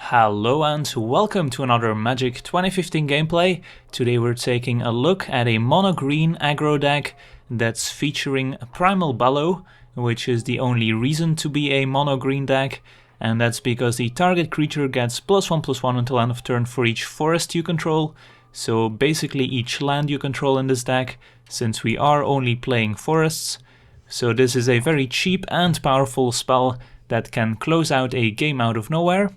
Hello and welcome to another Magic 2015 gameplay. Today we're taking a look at a mono-green aggro deck that's featuring Primal Bellow, which is the only reason to be a mono-green deck, and that's because the target creature gets +1/+1 until end of turn for each forest you control, so basically each land you control in this deck, since we are only playing forests. So this is a very cheap and powerful spell that can close out a game out of nowhere.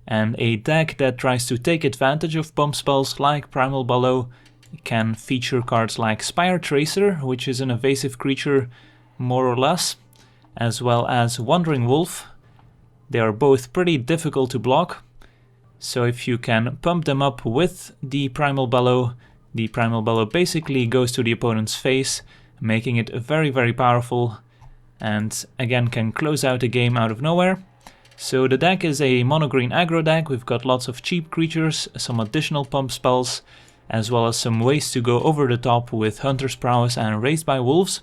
And a deck that tries to take advantage of bump spells like Primal Bellow can feature cards like Spire Tracer, which is an evasive creature more or less, as well as Wandering Wolf. They are both pretty difficult to block, so if you can pump them up with the Primal Bellow basically goes to the opponent's face, making it very powerful, and again can close out a game out of nowhere. So the deck is a mono-green aggro deck. We've got lots of cheap creatures, some additional pump spells, as well as some ways to go over the top with Hunter's Prowess and Raised by Wolves.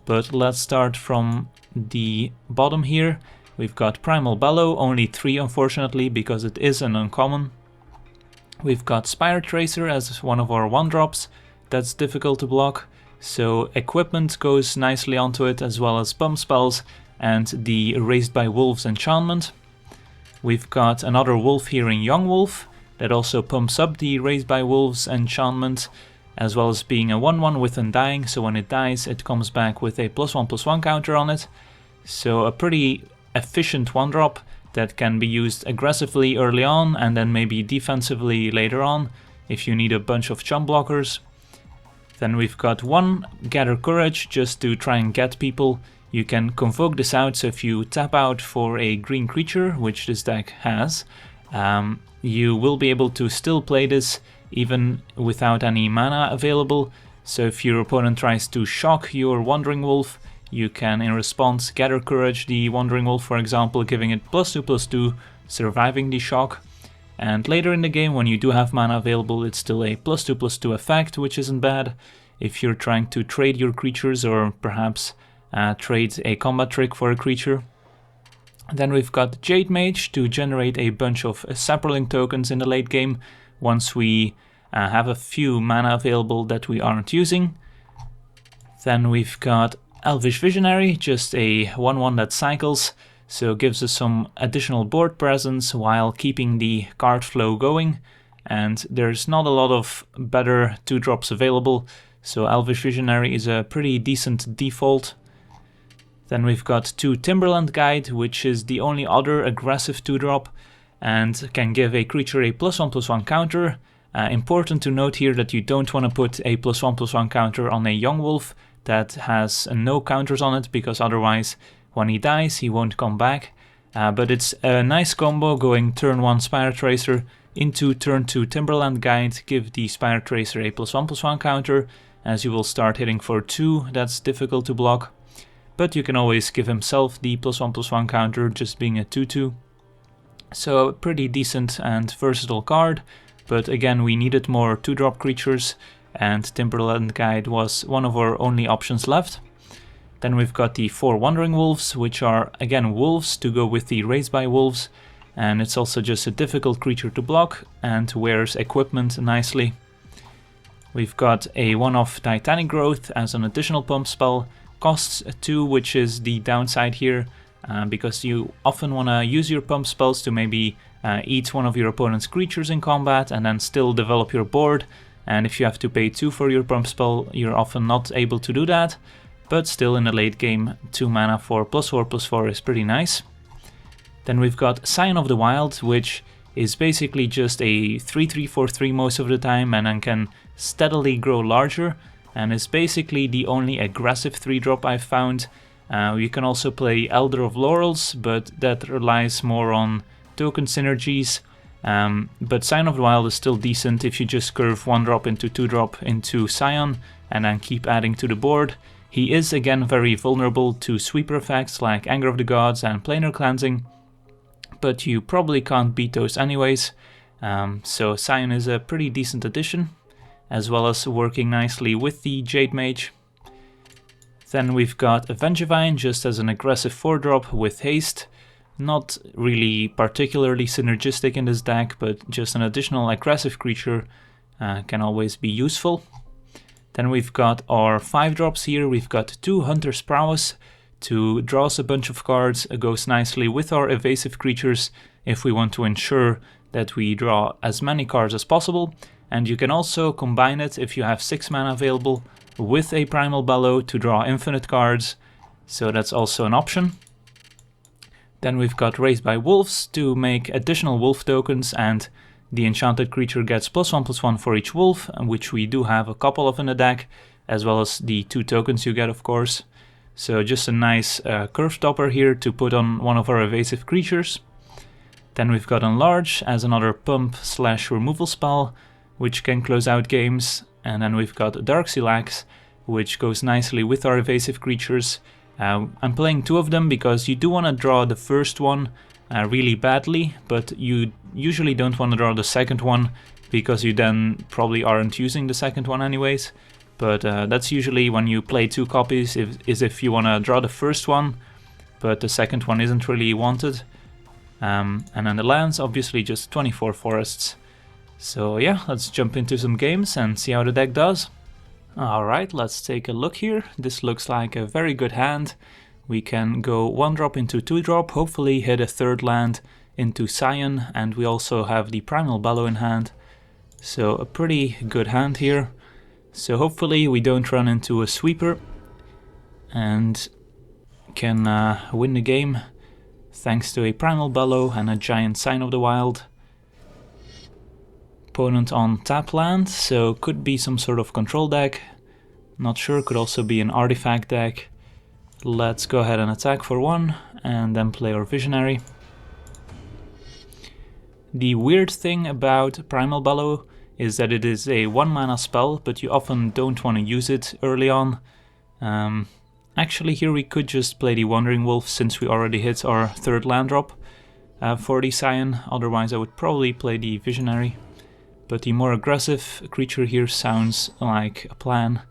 But let's start from the bottom here. We've got Primal Bellow, only 3 unfortunately because it is an uncommon. We've got Spire Tracer as one of our 1-drops, that's difficult to block. So equipment goes nicely onto it, as well as pump spells and the Raised by Wolves enchantment. We've got another wolf here in Young Wolf that also pumps up the Raised by Wolves enchantment, as well as being a 1/1 with Undying, so when it dies it comes back with a +1/+1 counter on it. So a pretty efficient 1-drop that can be used aggressively early on and then maybe defensively later on if you need a bunch of chump blockers. Then we've got 1 Gather Courage just to try and get people. You can convoke this out, so if you tap out for a green creature, which this deck has, you will be able to still play this even without any mana available. So if your opponent tries to shock your Wandering Wolf, you can in response Gather Courage the Wandering Wolf, for example, giving it +2/+2, surviving the shock. And later in the game, when you do have mana available, it's still a +2/+2 effect, which isn't bad if you're trying to trade your creatures or perhaps trade a combat trick for a creature. Then we've got Jade Mage to generate a bunch of Sapperling tokens in the late game once we have a few mana available that we aren't using. Then we've got Elvish Visionary, just a 1/1 that cycles, so gives us some additional board presence while keeping the card flow going, and there's not a lot of better 2-drops available, so Elvish Visionary is a pretty decent default. Then we've got 2 Timberland Guide, which is the only other aggressive 2-drop and can give a creature a +1/+1 counter. Important to note here that you don't want to put a +1/+1 counter on a Young Wolf that has no counters on it, because otherwise when he dies he won't come back. But it's a nice combo going turn 1 Spire Tracer into turn 2 Timberland Guide, give the Spire Tracer a +1/+1 counter, as you will start hitting for 2, that's difficult to block. But you can always give himself the +1/+1 counter, just being a 2/2. So a pretty decent and versatile card, but again we needed more 2-drop creatures, and Timberland Guide was one of our only options left. Then we've got the 4 Wandering Wolves, which are again wolves to go with the Raised by Wolves, and it's also just a difficult creature to block and wears equipment nicely. We've got a 1-off Titanic Growth as an additional pump spell. Costs 2, which is the downside here, because you often want to use your pump spells to maybe eat one of your opponent's creatures in combat and then still develop your board, and if you have to pay 2 for your pump spell, you're often not able to do that, but still in the late game 2 mana for +4/+4 is pretty nice. Then we've got Scion of the Wild, which is basically just a 3/3/4/3 most of the time and then can steadily grow larger, and is basically the only aggressive 3-drop I've found. You can also play Elder of Laurels, but that relies more on token synergies. But Scion of the Wild is still decent if you just curve 1-drop into 2-drop into Scion and then keep adding to the board. He is again very vulnerable to sweeper effects like Anger of the Gods and Planar Cleansing, but you probably can't beat those anyways. So Scion is a pretty decent addition, as well as working nicely with the Jade Mage. Then we've got a Vengevine just as an aggressive 4-drop with haste. Not really particularly synergistic in this deck, but just an additional aggressive creature can always be useful. Then we've got our 5-drops here. We've got 2 Hunter's Prowess to draw us a bunch of cards. It goes nicely with our evasive creatures if we want to ensure that we draw as many cards as possible. And you can also combine it if you have 6 mana available with a Primal Bellow to draw infinite cards. So that's also an option. Then we've got Raised by Wolves to make additional wolf tokens, and the enchanted creature gets +1/+1 for each wolf, which we do have a couple of in the deck, as well as the 2 tokens you get, of course. So just a nice curve topper here to put on one of our evasive creatures. Then we've got Enlarge as another pump/removal spell, which can close out games. And then we've got Darksteel Axe, which goes nicely with our evasive creatures. I'm playing 2 of them because you do want to draw the first one really badly, but you usually don't want to draw the second one because you then probably aren't using the second one anyways. But that's usually when you play 2 copies, if you want to draw the first one, but the second one isn't really wanted. And then the lands, obviously just 24 forests. So yeah, let's jump into some games and see how the deck does. Alright, let's take a look here. This looks like a very good hand. We can go 1-drop into 2-drop, hopefully hit a 3rd land into Scion, and we also have the Primal Bellow in hand. So a pretty good hand here. So hopefully we don't run into a sweeper and can win the game thanks to a Primal Bellow and a giant Sign of the Wild. Opponent on tap land, so could be some sort of control deck. Not sure, could also be an artifact deck. Let's go ahead and attack for 1 and then play our Visionary. The weird thing about Primal Bellow is that it is a 1 mana spell, but you often don't want to use it early on. Actually here we could just play the Wandering Wolf since we already hit our 3rd land drop for the Scion, otherwise I would probably play the Visionary. But the more aggressive creature here sounds like a plan.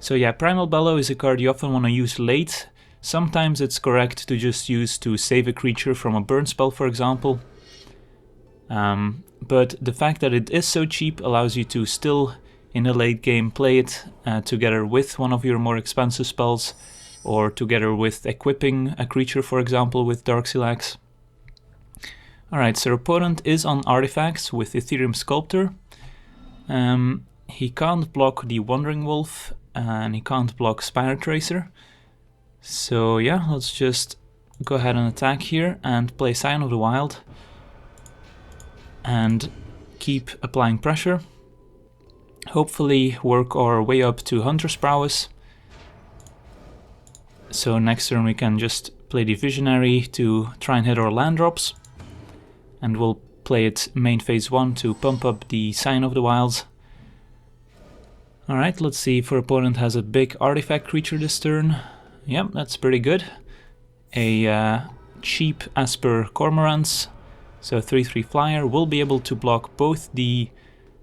So yeah, Primal Bellow is a card you often want to use late. Sometimes it's correct to just use to save a creature from a burn spell, for example. But the fact that it is so cheap allows you to still, in the late game, play it together with one of your more expensive spells, or together with equipping a creature, for example, with Darksteel Axe. Alright, so our opponent is on artifacts with Ethereum Sculptor. He can't block the Wandering Wolf, and he can't block Spire Tracer. So yeah, let's just go ahead and attack here and play Scion of the Wild. And keep applying pressure. Hopefully work our way up to Hunter's Prowess. So next turn we can just play the Visionary to try and hit our land drops. And we'll play it main phase 1 to pump up the Scion of the Wilds. Alright, let's see if our opponent has a big artifact creature this turn. Yep, that's pretty good. A cheap Asper Cormorants, so 3/3 flyer, will be able to block both the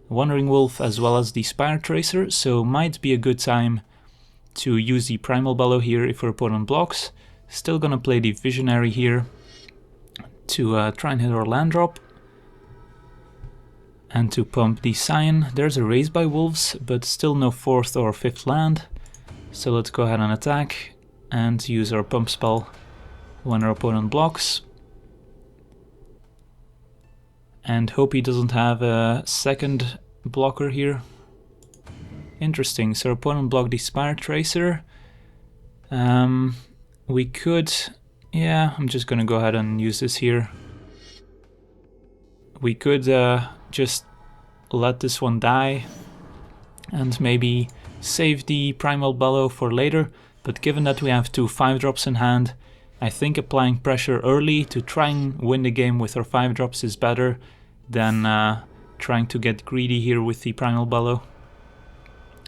Wandering Wolf as well as the Spire Tracer, so might be a good time to use the Primal Bellow here if our opponent blocks. Still gonna play the Visionary here to try and hit our land drop. And to pump the Scion. There's a Raised by Wolves, but still no 4th or 5th land. So let's go ahead and attack and use our pump spell when our opponent blocks. And hope he doesn't have a second blocker here. Interesting, so our opponent blocked the Spire Tracer. We could... yeah, I'm just gonna go ahead and use this here. We could just let this one die and maybe save the Primal Bellow for later, but given that we have 2 5-drops in hand, I think applying pressure early to try and win the game with our 5-drops is better than trying to get greedy here with the Primal Bellow.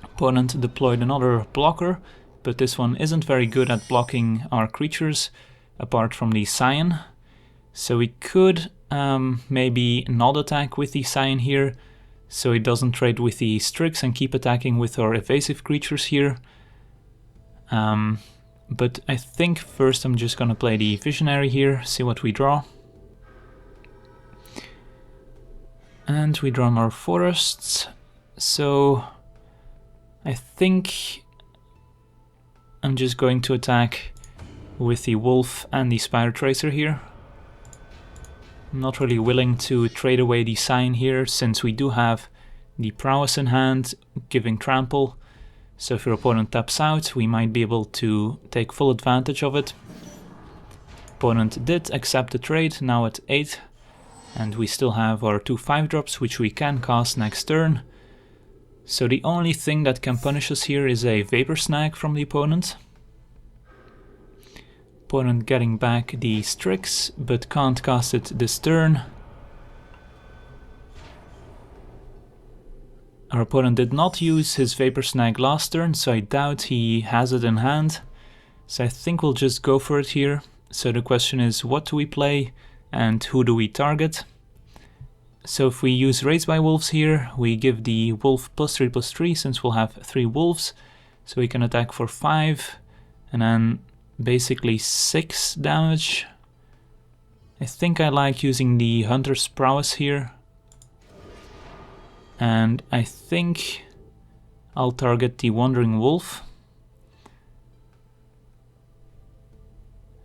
Opponent deployed another blocker, but this one isn't very good at blocking our creatures, apart from the Scion. So we could maybe not attack with the Scion here, so it doesn't trade with the Strix and keep attacking with our evasive creatures here. But I think first I'm just gonna play the Visionary here, see what we draw. And we draw more forests, so I think I'm just going to attack with the Wolf and the Spire Tracer here. I'm not really willing to trade away the Scion here, since we do have the Prowess in hand, giving trample. So if your opponent taps out, we might be able to take full advantage of it. Opponent did accept the trade, now at 8. And we still have our 2 5-drops, which we can cast next turn. So the only thing that can punish us here is a Vapor Snag from the opponent. Opponent getting back the Strix, but can't cast it this turn. Our opponent did not use his Vapor Snag last turn, so I doubt he has it in hand. So I think we'll just go for it here. So the question is, what do we play and who do we target? So if we use Raised by Wolves here, we give the Wolf +3/+3, since we'll have 3 Wolves. So we can attack for 5, and then basically 6 damage. I think I like using the Hunter's Prowess here. And I think I'll target the Wandering Wolf.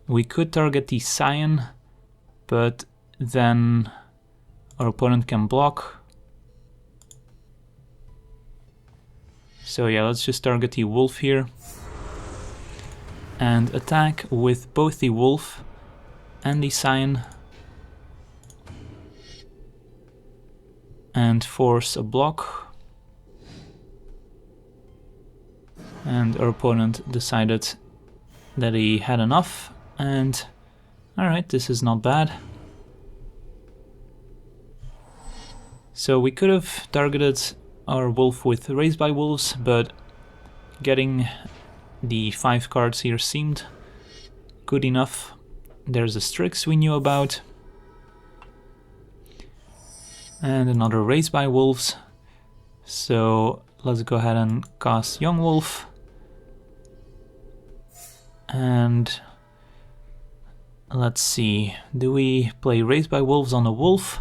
We could target the Scion, but then our opponent can block. So yeah, let's just target the Wolf here. And attack with both the Wolf and the Scion. And force a block. And our opponent decided that he had enough, and alright, this is not bad. So we could have targeted our Wolf with Raised by Wolves, but getting the 5 cards here seemed good enough. There's a Strix we knew about. And another Raised by Wolves. So let's go ahead and cast Young Wolf. And let's see, do we play Raised by Wolves on the Wolf?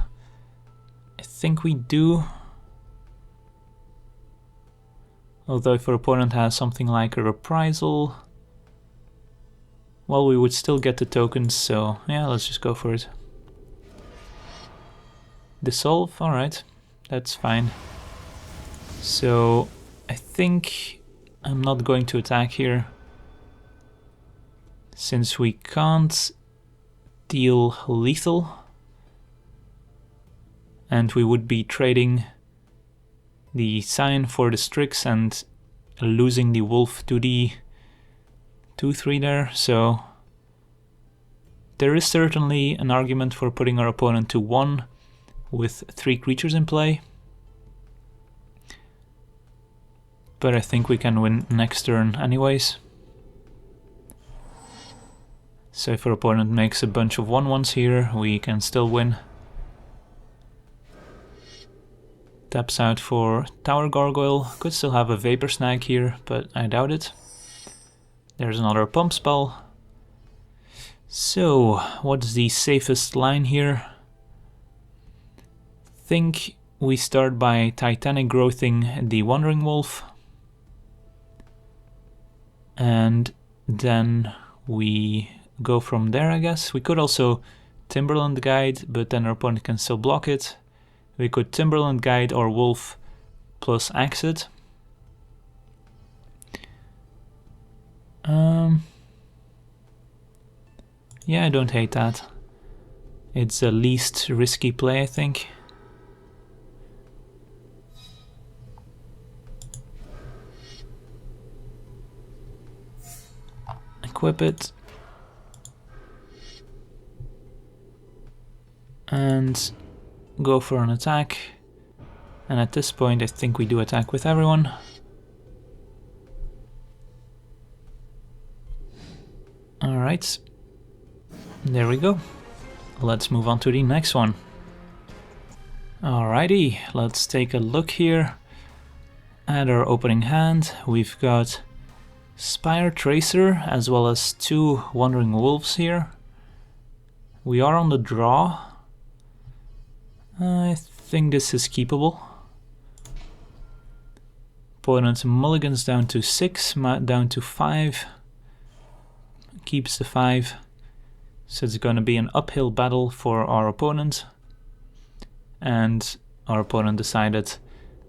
I think we do. Although if our opponent has something like a Reprisal, well, we would still get the tokens, so yeah, let's just go for it. Dissolve, alright, that's fine. So I think I'm not going to attack here, since we can't deal lethal, and we would be trading the Scion for the Strix and losing the Wolf to the 2/3 there, so there is certainly an argument for putting our opponent to 1 with 3 creatures in play. But I think we can win next turn anyways. So if our opponent makes a bunch of 1/1s here, we can still win. Taps out for Tower Gargoyle. Could still have a Vapor Snag here, but I doubt it. There's another Pump Spell. So, what's the safest line here? I think we start by Titanic Growthing the Wandering Wolf. And then we go from there, I guess. We could also Timberland Guide, but then our opponent can still block it. We could Timberland Guide or Wolf plus Axe it. Yeah, I don't hate that. It's the least risky play, I think. Equip it. And go for an attack. And at this point I think we do attack with everyone. Alright. There we go. Let's move on to the next one. Alrighty, let's take a look here at our opening hand. We've got Spire Tracer as well as 2 Wandering Wolves here. We are on the draw. I think this is keepable. Opponent mulligans down to 6, down to 5. Keeps the 5. So it's going to be an uphill battle for our opponent. And our opponent decided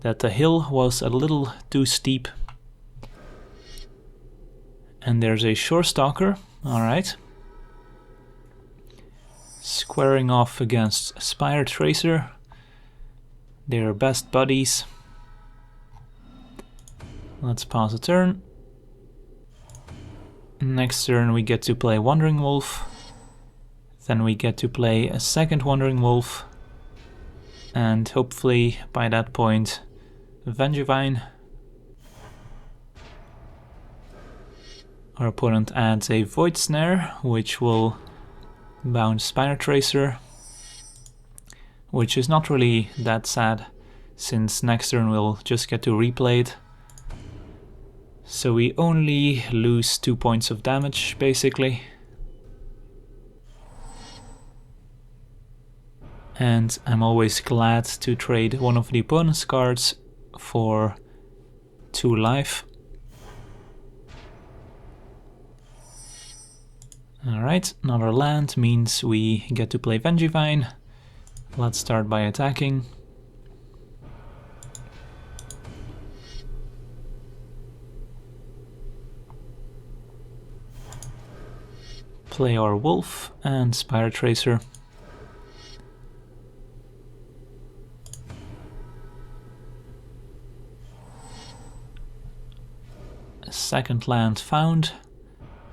that the hill was a little too steep. And there's a Shore Stalker. Alright. Squaring off against Spire Tracer. They're best buddies. Let's pause a turn. Next turn we get to play Wandering Wolf. Then we get to play a second Wandering Wolf. And hopefully by that point Vengevine. Our opponent adds a Void Snare, which will bounce Spire Tracer, which is not really that sad, since next turn we'll just get to replay it. So we only lose 2 points of damage, basically. And I'm always glad to trade one of the opponent's cards for 2 life. Alright, another land means we get to play Vengevine. Let's start by attacking. Play our Wolf and Spire Tracer. A second land found.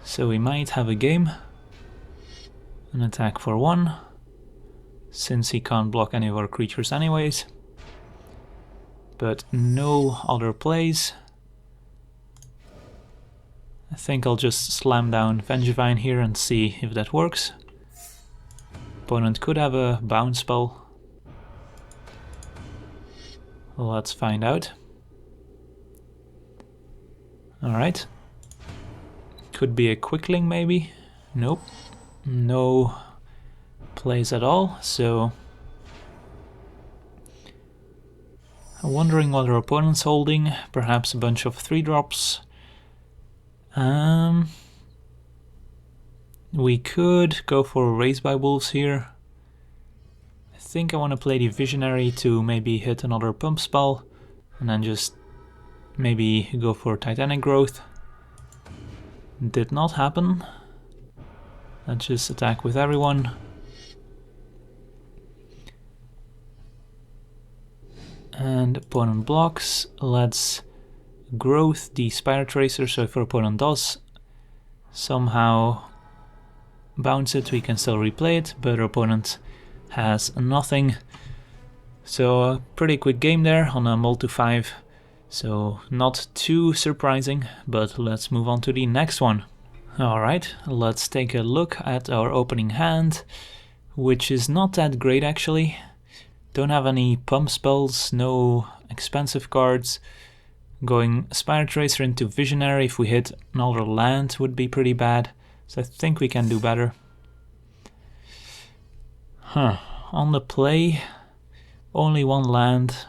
So we might have a game. An attack for 1, since he can't block any of our creatures anyways. But no other plays. I think I'll just slam down Vengevine here and see if that works. Opponent could have a bounce spell. Let's find out. Alright. Could be a Quickling maybe? Nope. No plays at all, so I'm wondering what our opponent's holding. Perhaps a bunch of 3-drops. We could go for Raised by Wolves here. I think I want to play the Visionary to maybe hit another pump spell, and then just maybe go for Titanic Growth. Did not happen. Let's just attack with everyone. And opponent blocks. Let's growth the Spire Tracer, so if our opponent does somehow bounce it, we can still replay it, but our opponent has nothing. So a pretty quick game there on a mull to 5. So not too surprising, but let's move on to the next one. Alright, let's take a look at our opening hand, which is not that great actually. Don't have any pump spells, no expensive cards. Going Spire Tracer into Visionary if we hit another land would be pretty bad, so I think we can do better. On the play, only 1 land.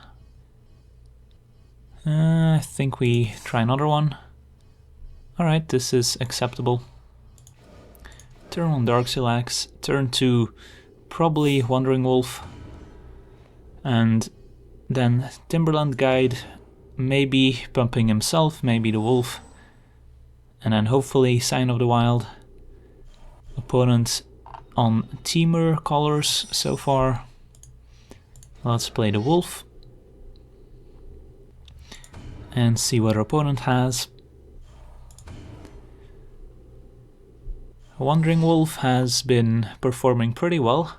I think we try another one. Alright, this is acceptable. Turn on Darksteel Axe, turn 2 probably Wandering Wolf, and then Timberland Guide, maybe pumping himself, maybe the wolf, and then hopefully Scion of the Wild. Opponent on Teamer colors so far. Let's play the wolf and see what our opponent has. Wandering Wolf has been performing pretty well.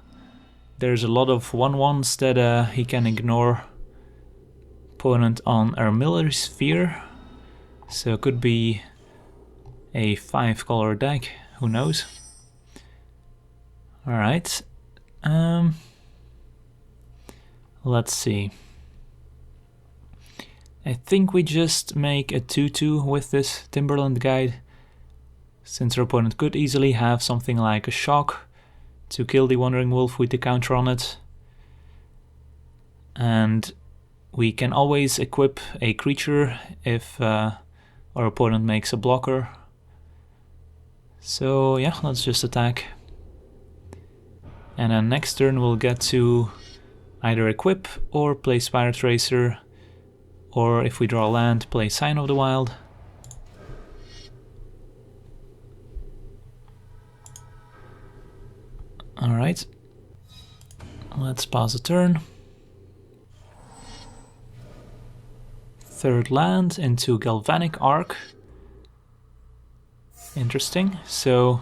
There's a lot of 1/1s that he can ignore. Opponent on Armillary Sphere, so it could be a 5-color deck, who knows. Alright, let's see. I think we just make a 2/2 with this Timberland guide, since our opponent could easily have something like a shock to kill the Wandering Wolf with the counter on it. And we can always equip a creature if our opponent makes a blocker. So yeah, let's just attack. And then next turn we'll get to either equip or play Spire Tracer, or if we draw land, play Scion of the Wild. Alright, let's pause the turn. Third land into Galvanic Arc. Interesting, so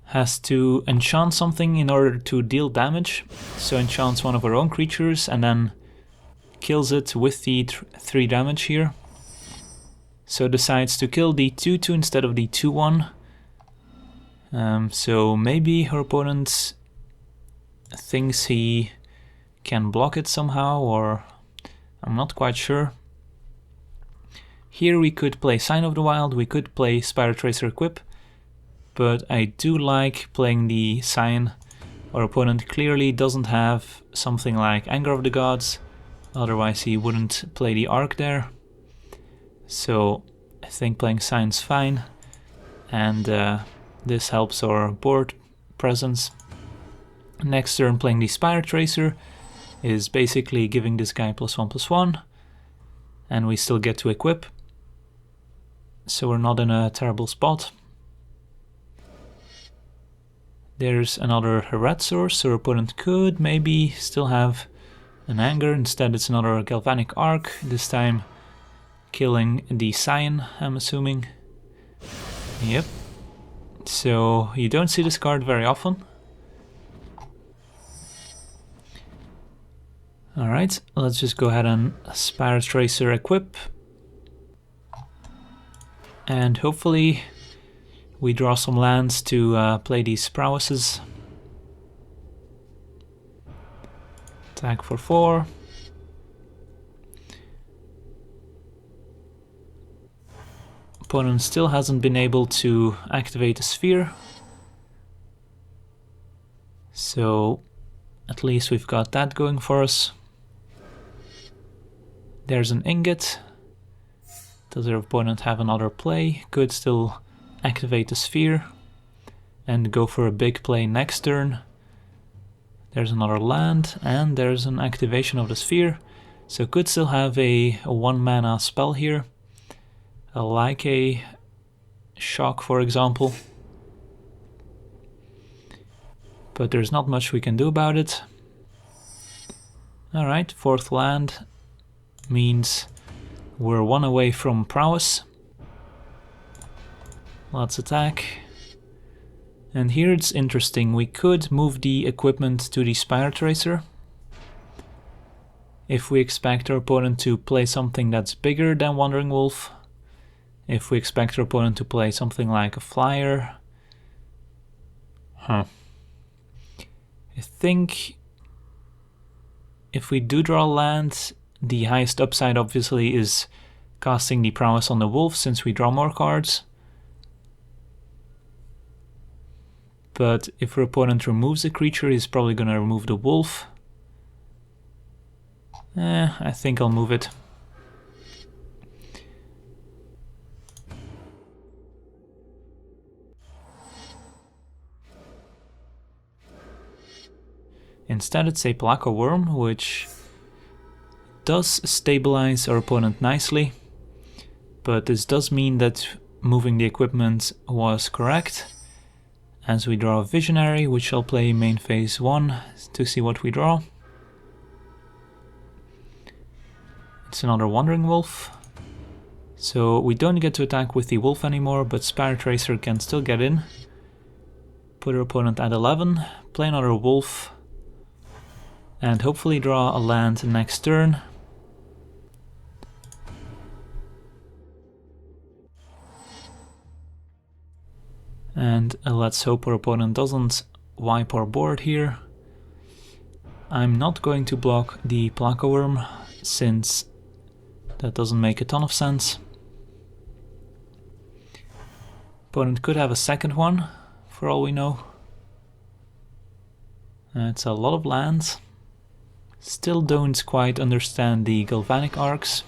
has to enchant something in order to deal damage. So enchants one of our own creatures and then kills it with the 3 damage here. So decides to kill the 2/2 instead of the 2/1. So maybe her opponent thinks he can block it somehow, or I'm not quite sure. Here we could play Scion of the Wild, we could play Spire Tracer equip, but I do like playing the Scion. Our opponent clearly doesn't have something like Anger of the Gods, otherwise he wouldn't play the Arc there. So I think playing Scion's fine, and this helps our board presence. Next turn playing the Spire Tracer is basically giving this guy +1/+1, and we still get to equip, so we're not in a terrible spot. There's another red source, so our opponent could maybe still have an Anger. Instead it's another Galvanic Arc, this time killing the Scion, I'm assuming. Yep. So you don't see this card very often. Alright, let's just go ahead and Spire Tracer equip. And hopefully we draw some lands to play these Prowesses. Attack for 4. Opponent still hasn't been able to activate a sphere. So at least we've got that going for us. There's an ingot. Does our opponent have another play? Could still activate the sphere and go for a big play next turn. There's another land and there's an activation of the sphere. So could still have a 1-mana spell here. Like a shock, for example. But there's not much we can do about it. Alright, 4th land means we're 1 away from Prowess. Let's attack. And here it's interesting, we could move the equipment to the Spire Tracer. If we expect our opponent to play something that's bigger than Wandering Wolf. If we expect our opponent to play something like a flyer. I think if we do draw land, the highest upside obviously is casting the Prowess on the Wolf, since we draw more cards. But if our opponent removes a creature, he's probably gonna remove the Wolf. I think I'll move it. Instead it's a Placo Worm, which does stabilize our opponent nicely, but this does mean that moving the equipment was correct, as we draw a Visionary, which I'll play main phase 1 to see what we draw. It's another Wandering Wolf, so we don't get to attack with the Wolf anymore, but Spire Tracer can still get in. Put our opponent at 11, play another Wolf, and hopefully draw a land next turn. And let's hope our opponent doesn't wipe our board here. I'm not going to block the Placo Worm, since That doesn't make a ton of sense. Opponent could have a second one, for all we know. It's a lot of lands. Still don't quite understand the Galvanic Arcs.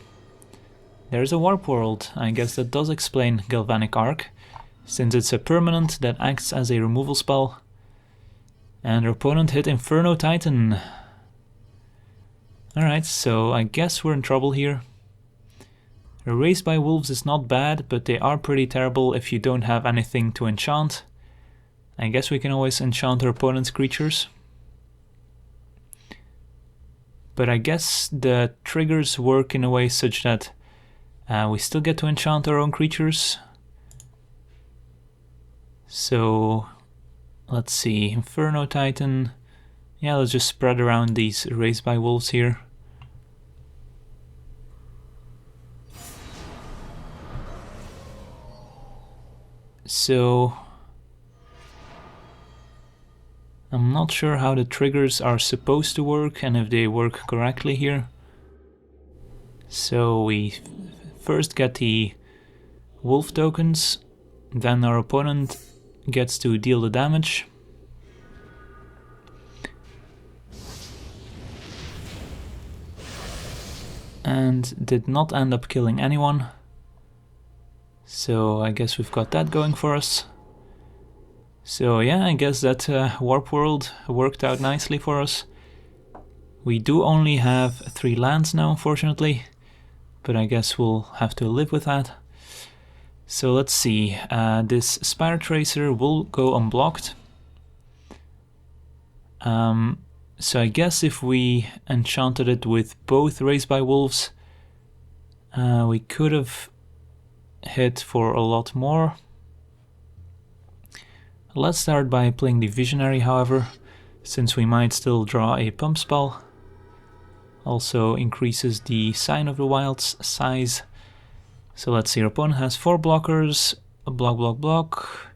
There's a Warp World. I guess that does explain Galvanic Arc, since it's a permanent that acts as a removal spell. And our opponent hit Inferno Titan. Alright, so I guess we're in trouble here. Erased by Wolves is not bad, but they are pretty terrible if you don't have anything to enchant. I guess we can always enchant our opponent's creatures. But I guess the triggers work in a way such that we still get to enchant our own creatures. So let's see, Inferno Titan. Yeah, let's just spread around these Erased by Wolves here. So I'm not sure how the triggers are supposed to work and if they work correctly here. So we first get the wolf tokens, then our opponent gets to deal the damage. And did not end up killing anyone. So I guess we've got that going for us. So yeah, I guess that Warp World worked out nicely for us. We do only have 3 lands now, unfortunately, but I guess we'll have to live with that. So let's see, this Spire Tracer will go unblocked. So I guess if we enchanted it with both Raised by Wolves, we could have hit for a lot more. Let's start by playing the Visionary, however, since we might still draw a pump spell. Also increases the Scion of the Wild's size. So let's see, our opponent has 4 blockers, a block,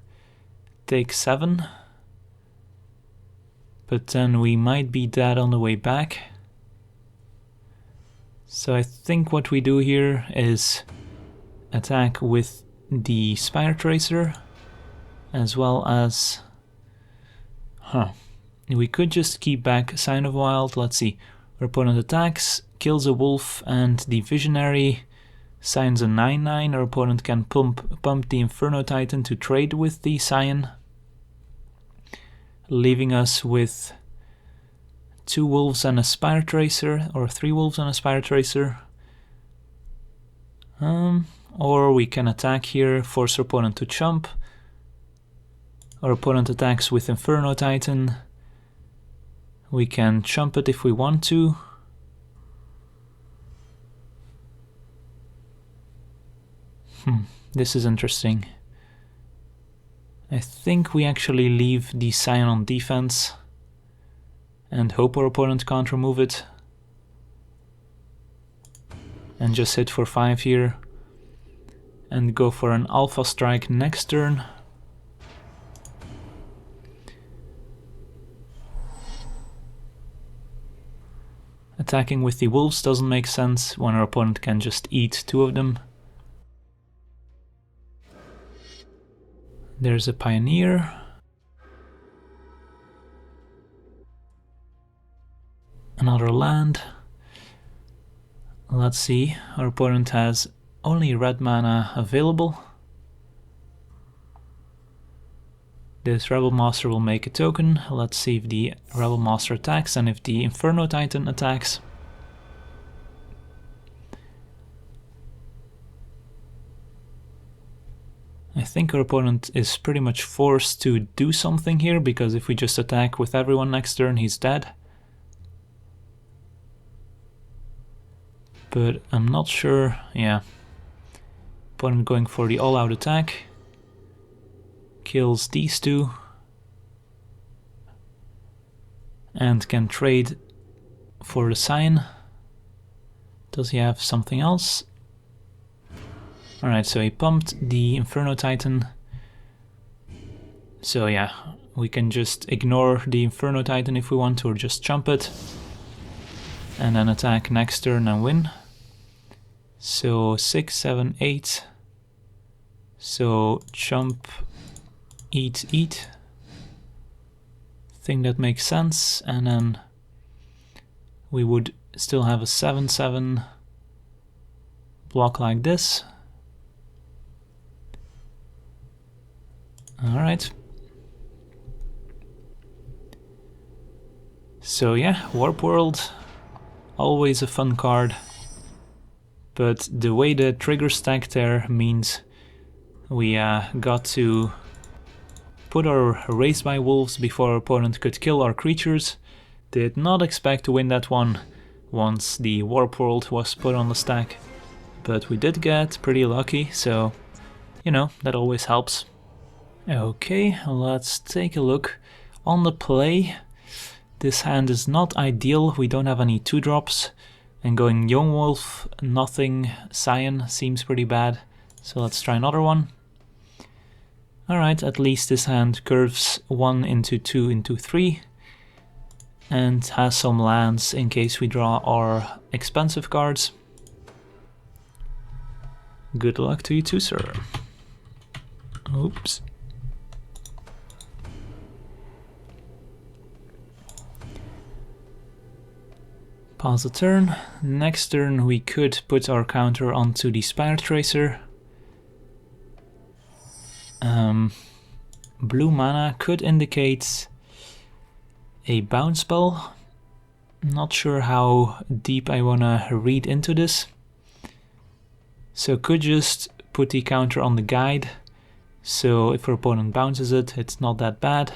take 7. But then we might be dead on the way back. So I think what we do here is attack with the Spire Tracer, as well as... we could just keep back Scion of Wild. Let's see, our opponent attacks, kills a wolf and the Visionary, Scion's a 9/9, our opponent can pump the Inferno Titan to trade with the Scion, leaving us with 2 wolves and a Spire Tracer, or 3 wolves and a Spire Tracer. Or we can attack here, force our opponent to chump. Our opponent attacks with Inferno Titan. We can chump it if we want to. This is interesting. I think we actually leave the Scion on defense and hope our opponent can't remove it. And just hit for 5 here. And go for an Alpha Strike next turn. Attacking with the wolves doesn't make sense when our opponent can just eat 2 of them. There's a Pioneer. Another land. Let's see, our opponent has only red mana available. This Rebel Master will make a token. Let's see if the Rebel Master attacks and if the Inferno Titan attacks. I think our opponent is pretty much forced to do something here, because if we just attack with everyone next turn, he's dead. But I'm not sure, yeah. Opponent going for the all-out attack. Kills these 2. And can trade for the Scion. Does he have something else? Alright, so he pumped the Inferno Titan. So yeah, we can just ignore the Inferno Titan if we want to, or just chump it. And then attack next turn and win. So 6, 7, 8. So jump, eat, eat. Think that makes sense. And then we would still have a 7/7 block like this. Alright. So yeah, Warp World, always a fun card. But the way the trigger stacked there means we got to put our Raised by Wolves before our opponent could kill our creatures. Did not expect to win that one once the Warp World was put on the stack. But we did get pretty lucky, so you know, that always helps. Okay, let's take a look. On the play, this hand is not ideal, we don't have any 2-drops. And going Young Wolf, nothing, Scion seems pretty bad. So let's try another one. Alright, at least this hand curves 1 into 2 into 3. And has some lands in case we draw our expensive cards. Good luck to you too, sir. Oops. Pause the turn. Next turn we could put our counter onto the Spire Tracer. Blue mana could indicate a bounce spell. Not sure how deep I wanna read into this. So could just put the counter on the guide. So if our opponent bounces it, it's not that bad.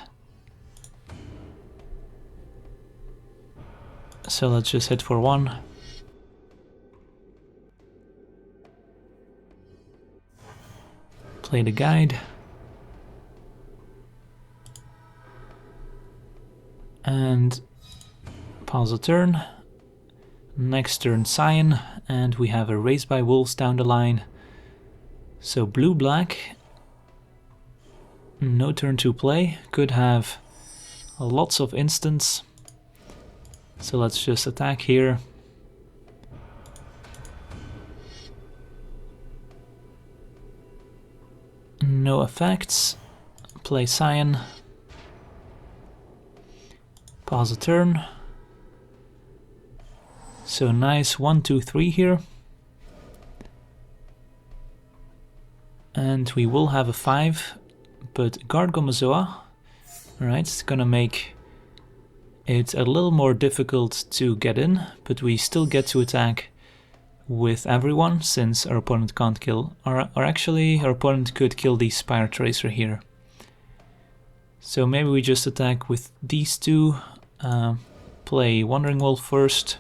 So let's just hit for 1. Play the guide. And pause the turn. Next turn Scion, and we have a Raised by Wolves down the line. So blue-black. No turn to play. Could have lots of instants. So let's just attack here. No effects. Play Scion. Pause the turn. So nice 1, 2, 3 here. And we will have a 5, but Gargomazoa. Alright, it's gonna make it a little more difficult to get in, but we still get to attack with everyone since our opponent can't kill, or actually our opponent could kill the Spire Tracer here. So maybe we just attack with these two, play Wandering Wolf first.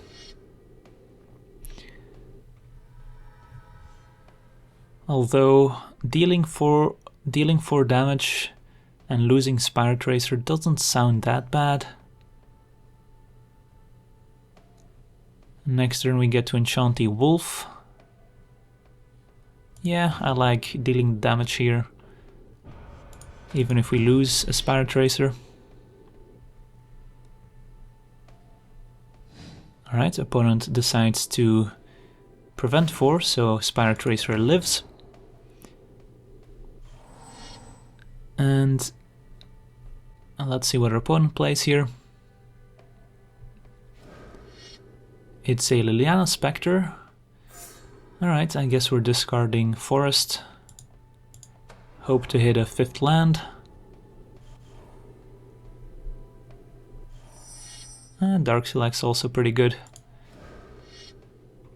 Although dealing 4 damage and losing Spire Tracer doesn't sound that bad. Next turn we get to enchant the Wolf. Yeah, I like dealing damage here, even if we lose a Spire Tracer. Alright, opponent decides to prevent 4, so Spire Tracer lives. And let's see what our opponent plays here. It's a Liliana Spectre. Alright, I guess we're discarding Forest. Hope to hit a 5th land. And Darksteel Axe also pretty good.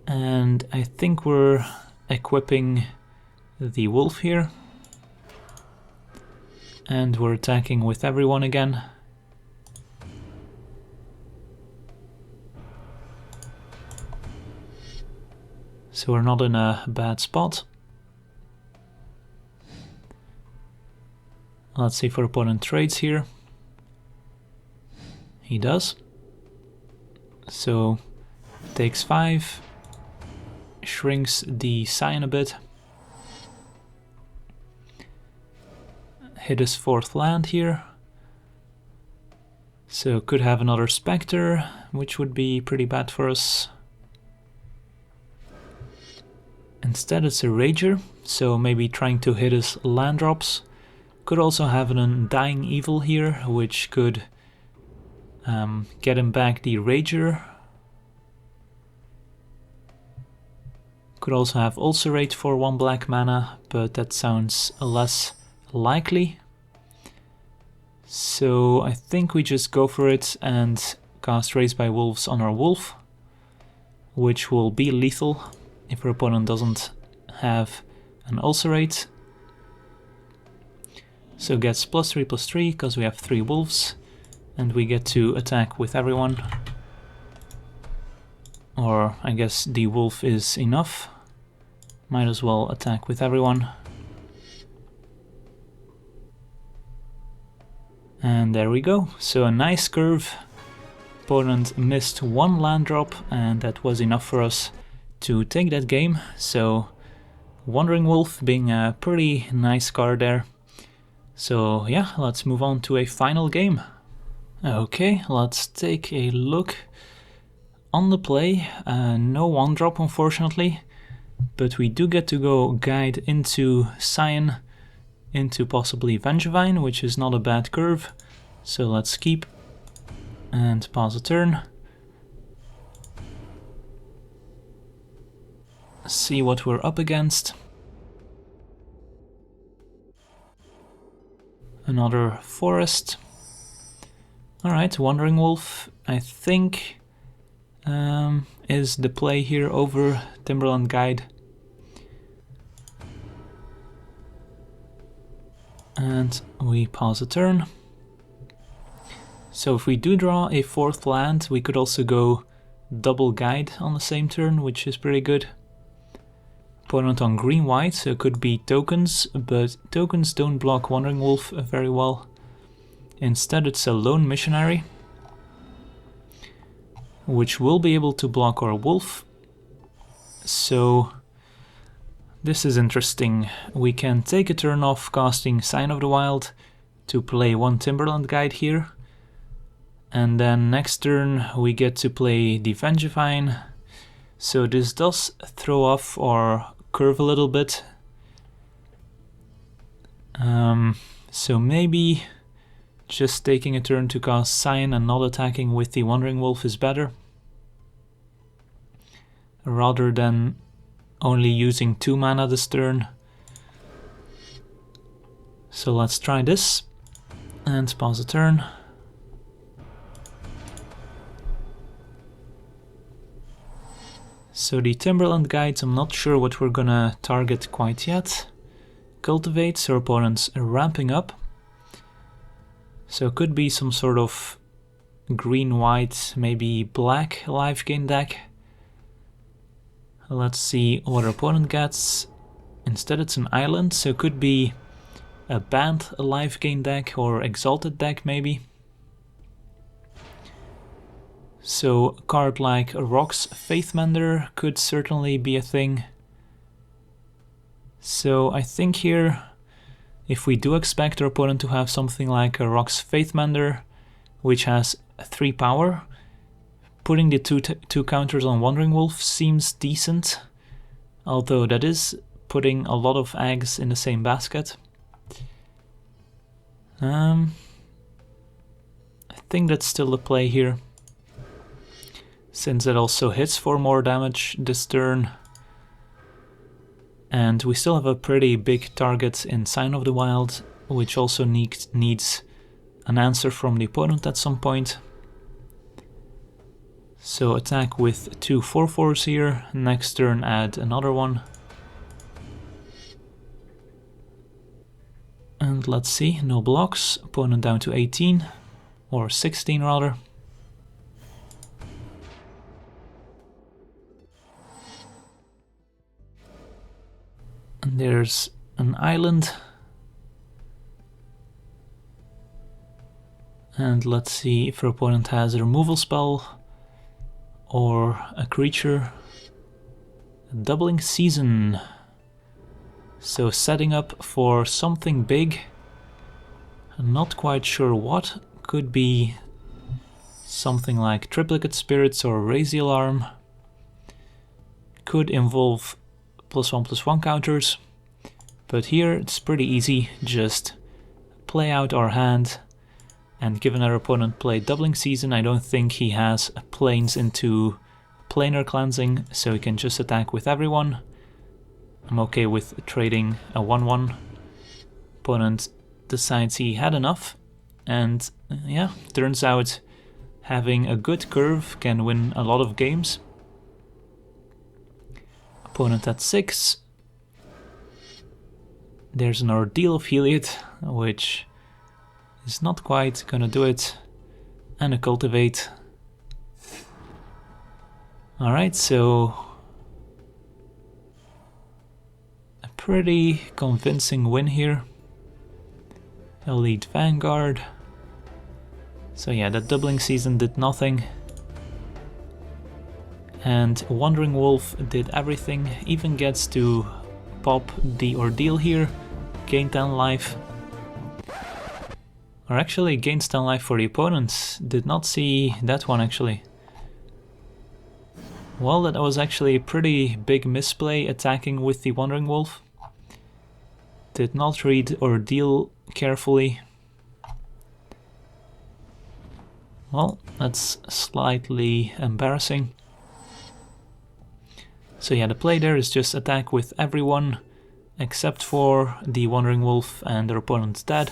And I think we're equipping the Wolf here. And we're attacking with everyone again. So we're not in a bad spot. Let's see if our opponent trades here. He does. So takes 5, shrinks the Scion a bit. Hit his 4th land here. So could have another Spectre, which would be pretty bad for us. Instead it's a Rager, so maybe trying to hit his land drops. Could also have an Undying Evil here, which could get him back the Rager. Could also have Ulcerate for 1 black mana, but that sounds less likely. So I think we just go for it and cast Raised by Wolves on our Wolf, which will be lethal if our opponent doesn't have an Ulcerate. So gets +3/+3 because we have 3 wolves, and we get to attack with everyone. Or I guess the wolf is enough. Might as well attack with everyone. And there we go. So a nice curve. Opponent missed 1 land drop, and that was enough for us to take that game. So Wandering Wolf being a pretty nice card there. So yeah, let's move on to a final game. Okay, let's take a look on the play. No 1-drop unfortunately, but we do get to go guide into Scion, into possibly Vengevine, which is not a bad curve. So let's keep and pause a turn. See what we're up against. Another forest. Alright, Wandering Wolf, I think, is the play here over Timberland Guide. And we pause a turn. So if we do draw a 4th land, we could also go double guide on the same turn, which is pretty good. Opponent on green-white, so it could be tokens, but tokens don't block Wandering Wolf very well. Instead it's a Lone Missionary, which will be able to block our wolf. So this is interesting. We can take a turn off casting Sign of the Wild to play 1 Timberland Guide here. And then next turn we get to play the Vengevine. So this does throw off our curve a little bit. So maybe just taking a turn to cast Scion and not attacking with the Wandering Wolf is better, rather than only using 2 mana this turn. So let's try this and pause a turn. So the Timberland Guides, I'm not sure what we're gonna target quite yet. Cultivate, so our opponent's ramping up. So it could be some sort of green-white, maybe black life gain deck. Let's see what our opponent gets. Instead it's an island, so it could be a banned life gain deck or exalted deck maybe. So a card like Rock's Faithmender could certainly be a thing. So I think here, if we do expect our opponent to have something like a Rock's Faithmender, which has 3 power, putting the two counters on Wandering Wolf seems decent, although that is putting a lot of eggs in the same basket. I think that's still the play here, since it also hits for more damage this turn. And we still have a pretty big target in Sign of the Wild, which also needs an answer from the opponent at some point. So attack with 2 4/4s here, next turn add another one. And let's see, no blocks, opponent down to 18, or 16 rather. And there's an island. And let's see if our opponent has a removal spell or a creature. Doubling Season. So setting up for something big. I'm not quite sure what. Could be something like Triplicate Spirits or Raise the Alarm. Could involve +1/+1 counters. But here it's pretty easy, just play out our hand, and given our opponent played Doubling Season, I don't think he has planes into planar cleansing, so he can just attack with everyone. I'm okay with trading a 1/1. Opponent decides he had enough, and yeah, turns out having a good curve can win a lot of games. Opponent at 6. There's an Ordeal Affiliate, which is not quite gonna do it, and a Cultivate. Alright, so a pretty convincing win here. Elite Vanguard. So yeah, that Doubling Season did nothing. And Wandering Wolf did everything, even gets to pop the Ordeal here, gain 10 life. Or actually gains 10 life for the opponents. Did not see that one actually. Well, that was actually a pretty big misplay attacking with the Wandering Wolf. Did not read Ordeal carefully. Well, that's slightly embarrassing. So yeah, the play there is just attack with everyone except for the Wandering Wolf and their opponent's dead.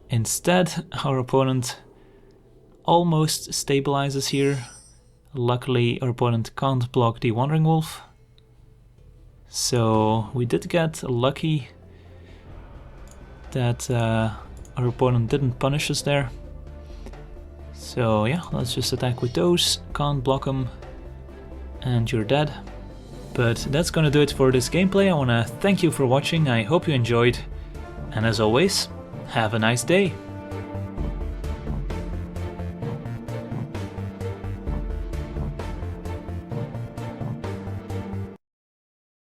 Instead, our opponent almost stabilizes here. Luckily, our opponent can't block the Wandering Wolf. So we did get lucky that our opponent didn't punish us there. So yeah, let's just attack with those, can't block them, and you're dead. But that's gonna do it for this gameplay. I wanna thank you for watching, I hope you enjoyed, and as always, have a nice day.